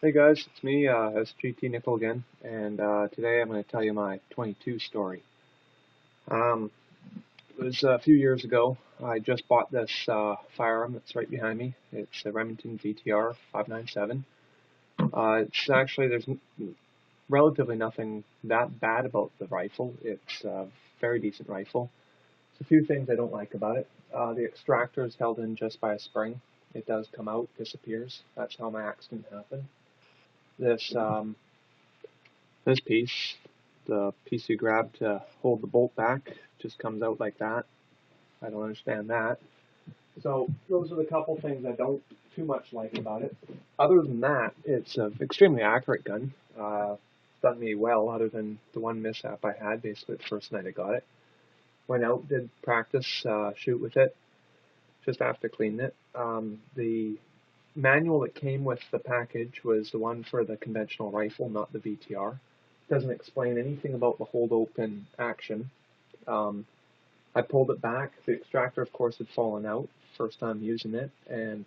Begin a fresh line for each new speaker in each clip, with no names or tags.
Hey guys, it's me, SGT Nickel again, and today I'm going to tell you my 22 story. Um, it was a few years ago. I just bought this firearm that's right behind me. It's a Remington VTR 597. It's actually, relatively nothing that bad about the rifle. It's a very decent rifle. There's a few things I don't like about it. The extractor is held in just by a spring. It does come out, disappears. That's how my accident happened. This This piece, the piece you grab to hold the bolt back, just comes out like that. I don't understand that. So those are the couple things I don't too much like about it. Other than that, it's an extremely accurate gun. Done me well, other than the one mishap I had basically the first night I got it. Went out, did practice shoot with it, just after cleaning it. The manual that came with the package was the one for the conventional rifle, not the VTR. Doesn't explain anything about the hold open action. Um, I pulled it back. The extractor, of course, had fallen out first time using it, and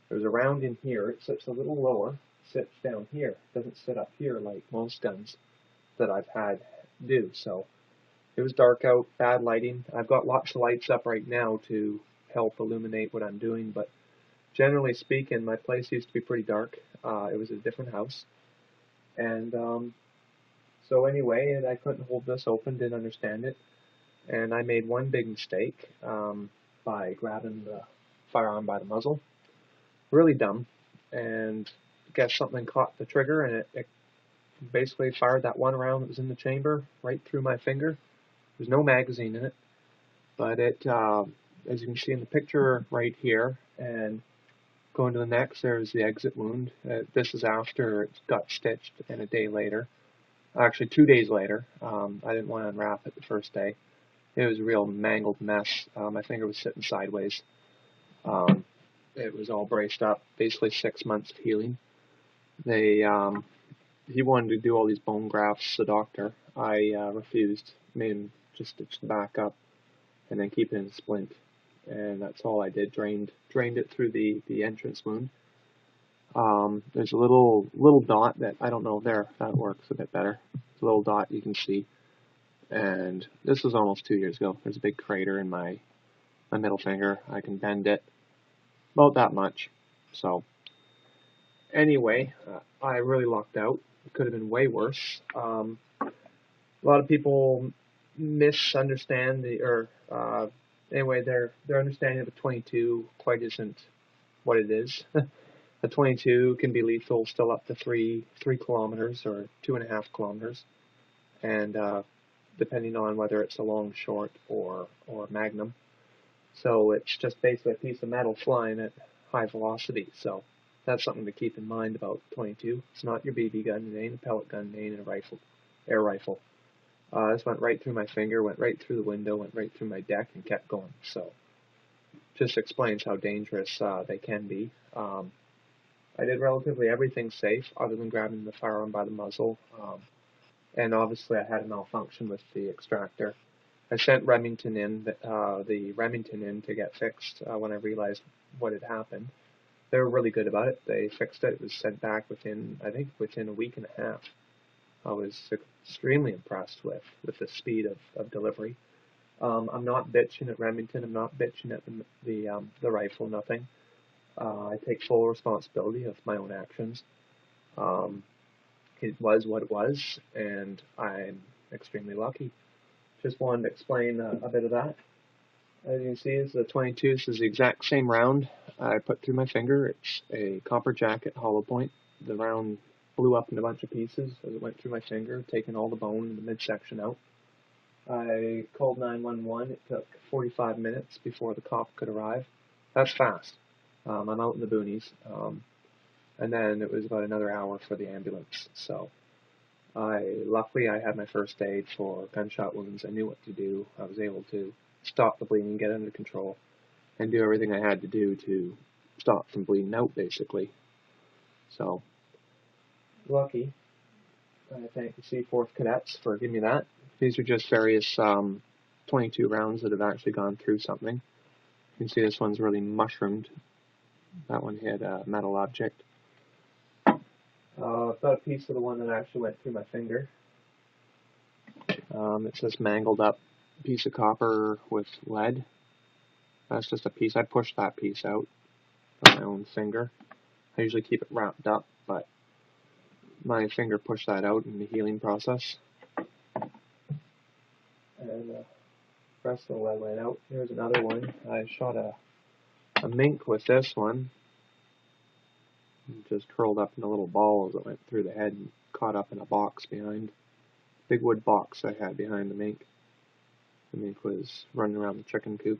there's a round in here. It sits a little lower, sits down here. It doesn't sit up here like most guns that I've had do. So it was dark out, bad lighting. I've got lots of lights up right now to help illuminate what I'm doing, but generally speaking, my place used to be pretty dark. It was a different house, and so anyway, and I couldn't hold this open, didn't understand it, and I made one big mistake by grabbing the firearm by the muzzle. Really dumb, and I guess something caught the trigger, and it basically fired that one round that was in the chamber right through my finger. There's no magazine in it, but as you can see in the picture right here, and going to the next, there's the exit wound. This is after it got stitched, and a day later. Actually, 2 days later. I didn't want to unwrap it the first day. It was a real mangled mess. My finger was sitting sideways. Um, it was all braced up. Basically 6 months of healing. He wanted to do all these bone grafts, the doctor. I refused. Made him just stitch the back up and then keep it in a splint. And that's all I did. Drained it through the entrance wound. There's a little dot that I don't know there. That works a bit better. It's a little dot you can see. And this was almost 2 years ago. There's a big crater in my middle finger. I can bend it about that much. So anyway, I really lucked out. It could have been way worse. A lot of people misunderstand anyway, their understanding of a 22 quite isn't what it is. A 22 can be lethal still up to 3 kilometers or 2.5 kilometers, and depending on whether it's a long, short, or magnum. So it's just basically a piece of metal flying at high velocity. So that's something to keep in mind about 22. It's not your BB gun. It ain't a pellet gun. It ain't a rifle, air rifle. This went right through my finger, went right through the window, went right through my deck, and kept going. So just explains how dangerous they can be. I did relatively everything safe other than grabbing the firearm by the muzzle. And obviously I had a malfunction with the extractor. I sent the Remington in to get fixed when I realized what had happened. They were really good about it. They fixed it. It was sent back I think within a week and a half. I was extremely impressed with the speed of delivery. I'm not bitching at Remington. I'm not bitching at the rifle. Nothing. I take full responsibility of my own actions. Um, it was what it was, and I'm extremely lucky. Just wanted to explain a bit of that. As you can see, it's the 22. This is the exact same round I put through my finger. It's a copper jacket hollow point. The round blew up in a bunch of pieces as it went through my finger, taking all the bone in the midsection out. I called 911. It took 45 minutes before the cop could arrive. That's fast. I'm out in the boonies. And then it was about another hour for the ambulance. So luckily I had my first aid for gunshot wounds. I knew what to do. I was able to stop the bleeding, get under control, and do everything I had to do to stop from bleeding out, basically. So lucky. I thank the Seaforth cadets for giving me that. These are just various 22 rounds that have actually gone through something. You can see this one's really mushroomed. That one hit a metal object. I've got a piece of the one that actually went through my finger. It's this mangled up piece of copper with lead. That's just a piece. I pushed that piece out with my own finger. I usually keep it wrapped up, but my finger pushed that out in the healing process. And the rest of the lead went out. Here's another one. I shot a mink with this one. It just curled up in a little ball as it went through the head and caught up in a box behind. Big wood box I had behind the mink. The mink was running around the chicken coop.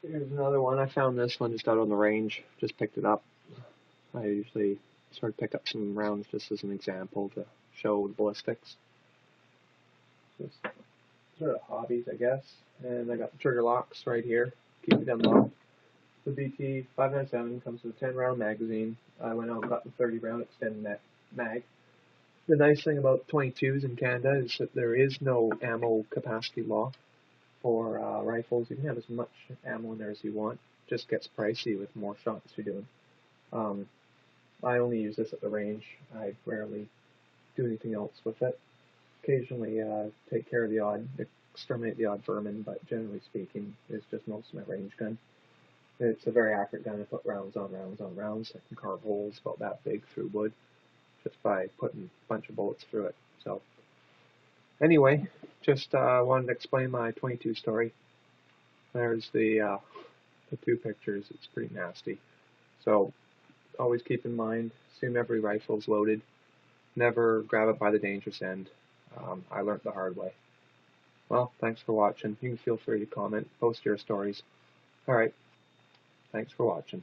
Here's another one. I found this one just out on the range. Just picked it up. I usually sort of pick up some rounds just as an example to show the ballistics. Just sort of hobbies, I guess. And I got the trigger locks right here. Keep it unlocked. The BT 597 comes with a 10-round magazine. I went out and got the 30-round extended mag. The nice thing about 22s in Canada is that there is no ammo capacity law for rifles. You can have as much ammo in there as you want. It just gets pricey with more shots you're doing. I only use this at the range. I rarely do anything else with it. Occasionally take care of the odd, exterminate the odd vermin, but generally speaking, it's just most of my range gun. It's a very accurate gun. I put rounds on rounds on rounds. I can carve holes about that big through wood just by putting a bunch of bullets through it. So anyway, just wanted to explain my 22 story. There's the two pictures. It's pretty nasty. So always keep in mind, assume every rifle's loaded. Never grab it by the dangerous end. I learned the hard way. Well, thanks for watching. You can feel free to comment, post your stories. Alright, thanks for watching.